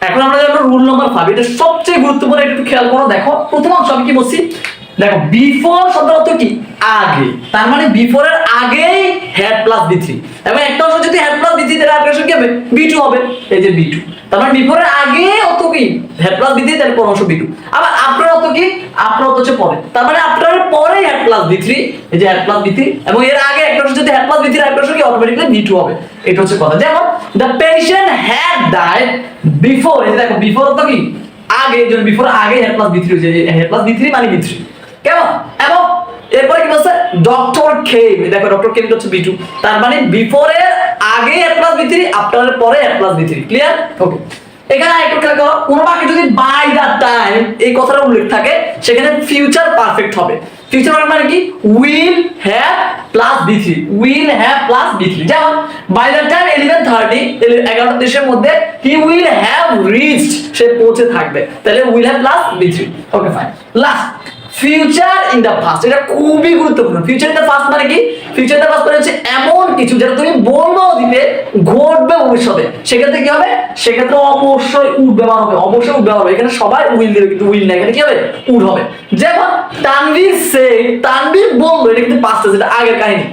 এখন আমরা জানবো রুল নাম্বার 5। এটা সবচেয়ে গুরুত্বপূর্ণ, একটু খেয়াল করো। দেখো প্রথম অংশ আমি কি বলছি, দেখো বিফোর শব্দের অর্থ কি আগে, তার মানে বিফোর এর আগেই হেড প্লাস বি3, এবং একটা অংশ যদি হেড প্লাস বি3 তাহলে আরেকটা অংশ কি হবে বি2 হবে, এই যে বি2। তার মানে বিফোর এর আগে অর্থ কি হেড প্লাস বি3, তাহলে পর অংশ বি2। আবার আফটার অর্থ কি, আফটার অর্থ হচ্ছে পরে, তার মানে আফটার এর পরে হেড প্লাস বি3, এই যে হেড প্লাস বি3, এবং এর আগে একটা অংশ যদি হেড প্লাস বি3 আরেকটা অংশ কি অটোমেটিক্যালি বি2 হবে। এটা হচ্ছে কথা। যেমন the patient had died before, এই যে দেখো বিফোর অর্থ কি আগে, যদি বিফোর আগে হেড প্লাস বি3 হচ্ছে, হেড প্লাস বি3 মানে বি3, কেমন? এবং এরপরে কি বলছে ডক্টর কেম, দেখো ডক্টর কেম হচ্ছে বি2, তার মানে বিফোর এর আগে হেড প্লাস বি3, আফটার এর পরে হেড প্লাস বি3। ক্লিয়ার? ওকে। এখানে একটু খেয়াল করো, কোন বাক্যে যদি বাই দা টাইম এই কথাটা উল্লেখ থাকে সেখানে ফিউচার পারফেক্ট হবে। ফিউচার পারফেক্ট মানে কি উইল হ্যাভ প্লাস বি3, উইল হ্যাভ প্লাস বি3। যেমন বাই দা টাইম 11:30, 11:30 মধ্যে হি উইল হ্যাভ রিচড, সে পৌঁছে থাকবে, তাহলে উইল হ্যাভ প্লাস বি3। Okay fine. Last future in the past, এটা খুবই গুরুত্বপূর্ণ। ফিউচার ইন দা পাস্ট মানে কি, ফিউচার ইন দা পাস্ট মানে হচ্ছে এমন কিছু যেটা তুমি বলবো দিতে ঘটবে ভবিষ্যতে, সেক্ষেত্রে কি হবে, সেক্ষেত্রে অবশ্যই উড ব্যবহার হবে, অবশ্যই উড ব্যবহার হবে। এখানে সবাই উইল দিবে কিন্তু উইল না, এখানে কি হবে উড হবে। যেমন তানভীর সে, তানভীর বললো, এটা কিন্তু পাস্ট টেন্স, এটা আগের কাহিনী।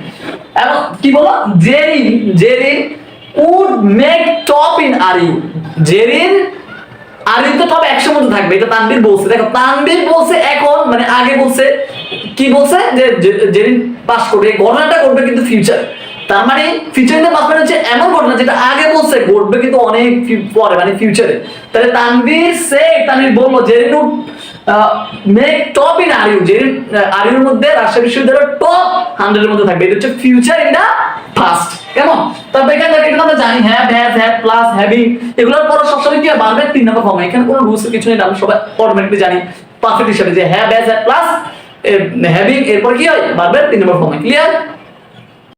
এবং কি বলো, Zerin, Zerin would make top in are you, Zerin আর তো টপ 100 মধ্যে থাকবে, এটা তানভীর বলছে। দেখো তানভীর বলছে এখন, মানে আগে বলছে, কি বলছে যে জেরিন পাস করবে, ঘটনাটা ঘটবে কিন্তু ফিউচার, তার মানে ফিউচার ইন পাস মানে হচ্ছে এমন ঘটনা যেটা আগে বলছে ঘটবে কিন্তু অনেক পরে, মানে ফিউচারে। তাহলে তানভীর সে, তানভীর বললো Zerin would make top in are you, Zerin আর ইউর মধ্যে রাজশাহী বিশ্ববিদ্যালয়ের টপ 100 এর মধ্যে থাকবে, এটা হচ্ছে ফিউচার ইন দা পাস্ট। কেমন? তবে এখানে এটা আমরা জানি have, has, have plus having, এগুলোর পর সবসময় কি বাড়বে 3 নম্বর ফর্মে। এখানে কোনো রুলস কিছু নেই, আমরা সবাই অটোমেটিক্যালি জানি পারফেক্ট হিসেবে যে have, has, have plus having, এরপর কি হয় বাড়বে 3 নম্বর ফর্মে। ক্লিয়ার?